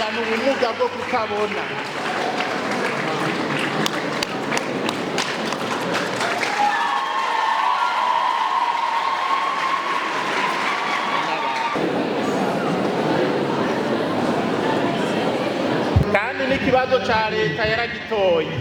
agendana ubumuga bwo kutabona. Kandi n'ikibazo ca leta yaragitoye.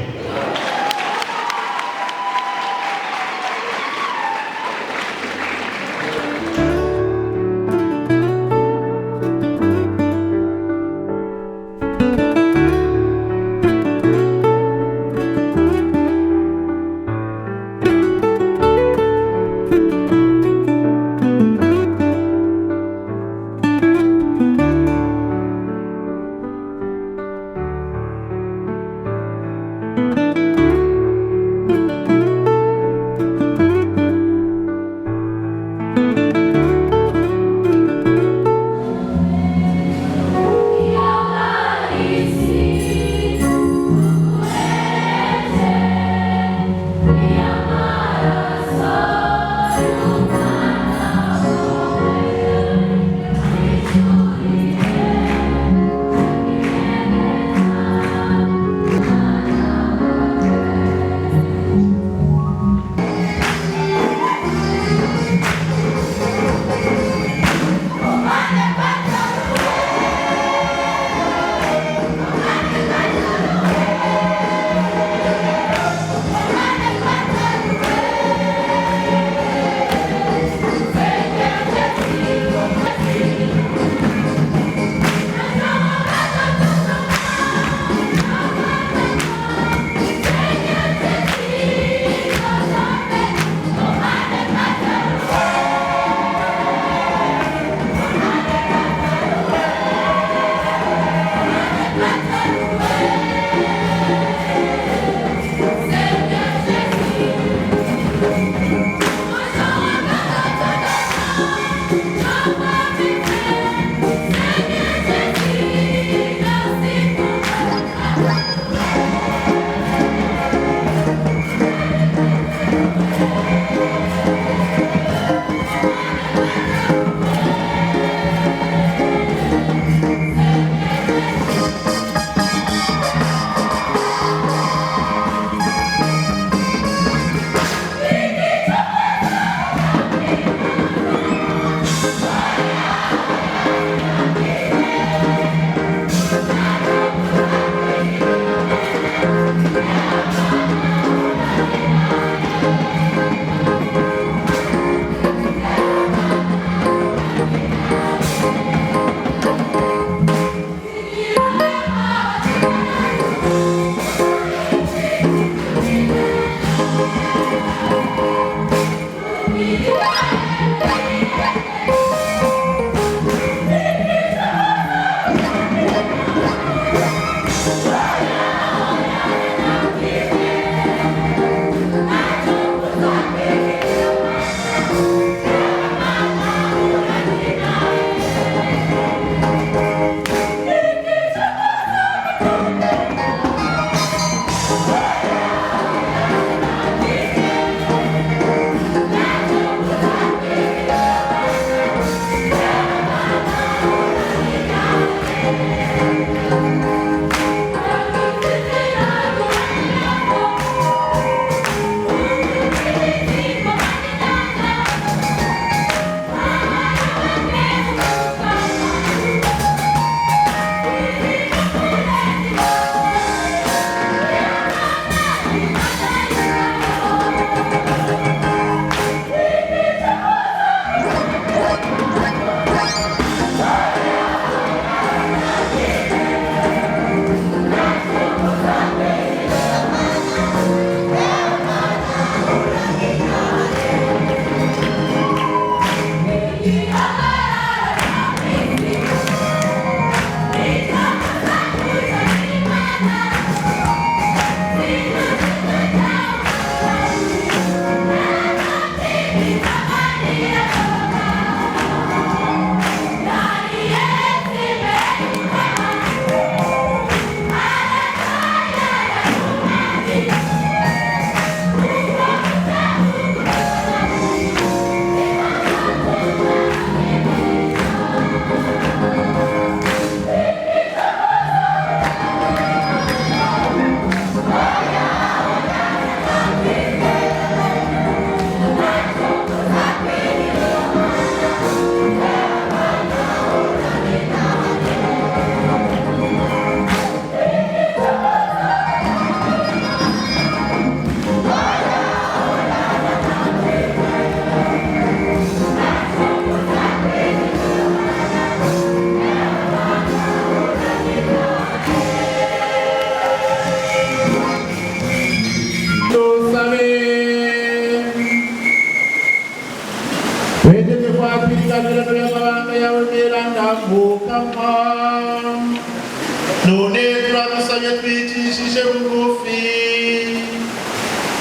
none turagusabye twicishije bugufi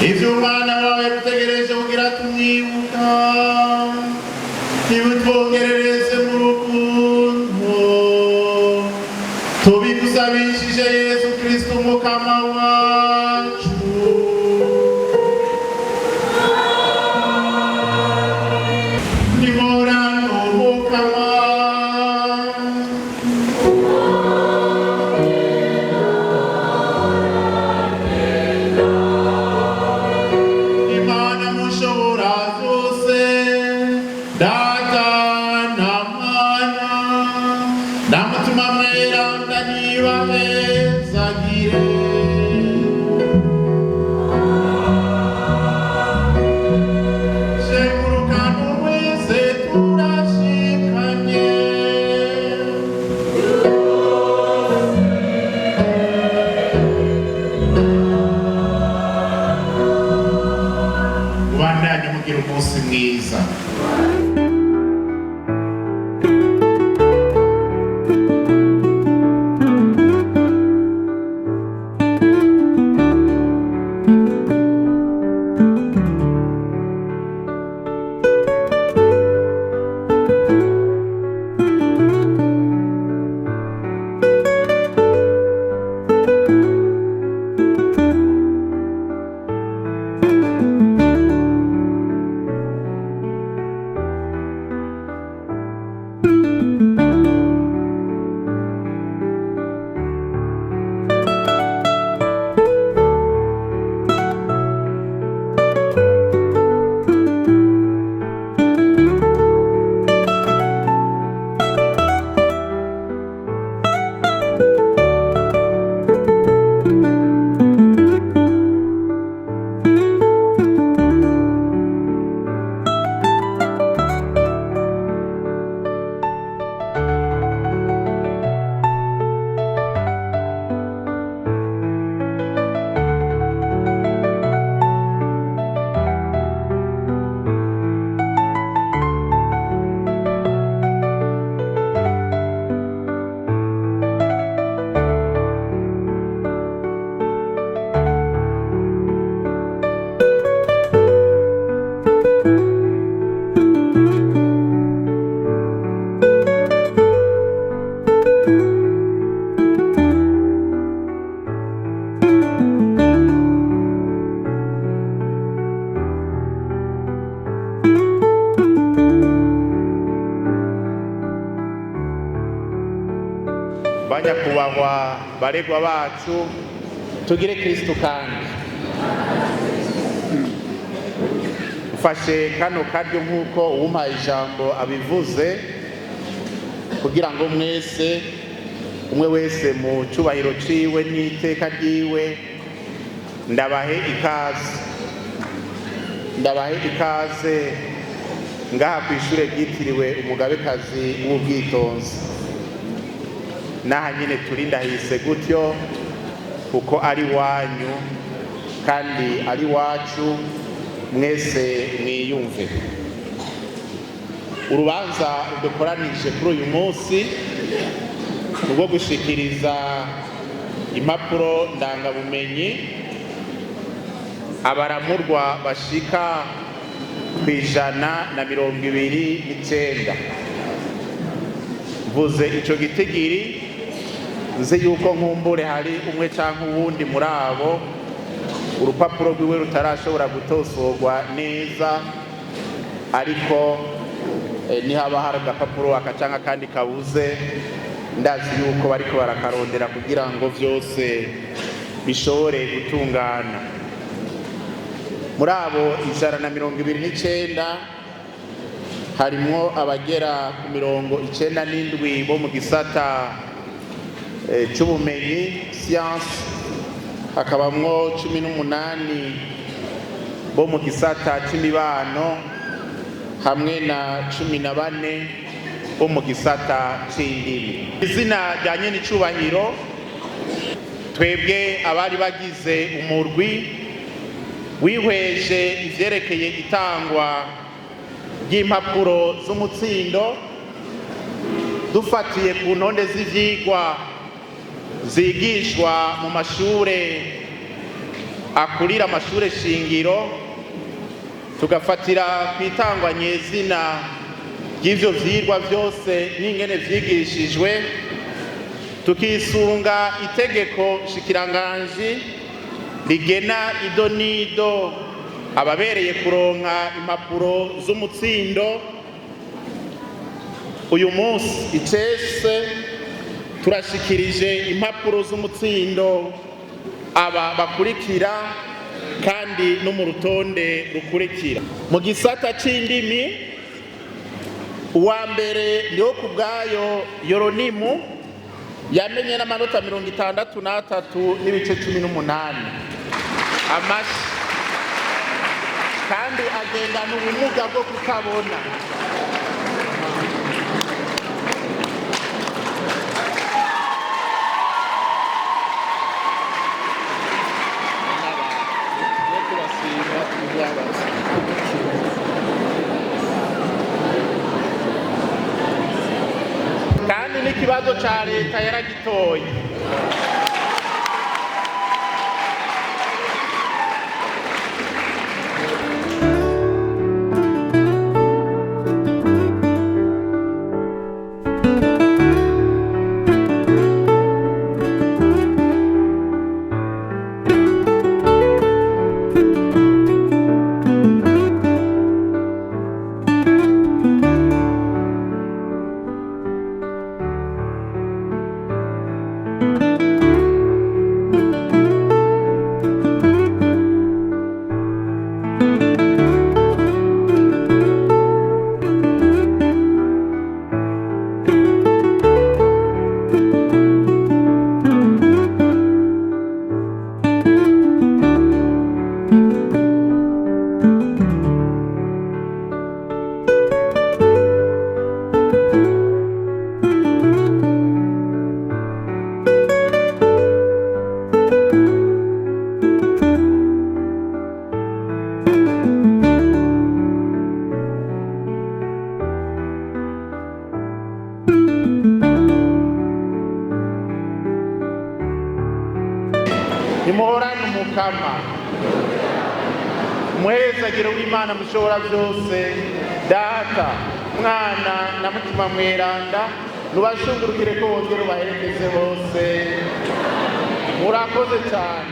ivyo umwana wawe dutegereje kugira tumwibuka, ntibutwongerereze mu rukundo, tubigusabishije Yesu Kristo Mukama wacu. Banyakubahwa baregwa bacu, tugire Kristo kandi ufashe kano karyo nk'uko uwumpaye ijambo abivuze, kugira ngo mwese umwe wese mu cubahiro ciwe n'iteka ryiwe ndabahe ikaze ngaha kw'ishure ryitiriwe umugabekazi w'ubwitonzi. Naha nyine turi ndahise gutyo kuko ari wanyu kandi ari wacu, mwese mwiyumve. Urubanza rudukoranije kuri uyu munsi rwo gushikiriza impapuro ndangabumenyi abaramurwa bashika kw'129. Mvuze ico gitigiri nzi yuko nkumbure hari umwe canke uwundi muri abo urupapuro rwiwe rutarashobora gutosorwa neza, ariko nihaba hari agapapuro akacanka kandi kabuze, ndazi yuko bariko barakarondera kugira ngo vyose bishobore gutungana. Muri abo 129 harimwo abagera ku 97 bo mu gisata c'ubumenyi science, hakabamwo 18 bo mu gisata c'imibano hamwe na 14 bo mu gisata c'indimi. Izina rya nyene icubahiro, twebwe abari bagize umurwi wihweje ivyerekeye itangwa ry'impapuro z'umutsindo dufatiye ku ntonde z'ivyigwa zigishwa mu mashure akurira amashure shingiro, tugafatira kw'itangwa nyezina ry'ivyo vyigwa vyose n'ingene vyigishijwe, tukisunga itegeko shikiranganji rigena ido nido ababereye kuronka impapuro z'umutsindo. Uyu munsi icese turashikirije impapuro z'umutsindo aba bakurikira kandi no mu rutonde rukurikira. Mu gisata c'indimi, uwambere niho kubwayo yoronimu yamenye n'amanota 63 n'ibice 18 amashi, kandi agendana ubumuga bwo kutabona. Kandi n'ikibazo ca leta yaragitoye. Nimuhorane umukama, muhezagire w'Imana mushobora byose, Data, Mwana na Mutima Mweranda, nubashungurukire ko wongera ubaherekeze bose. Murakoze cyane.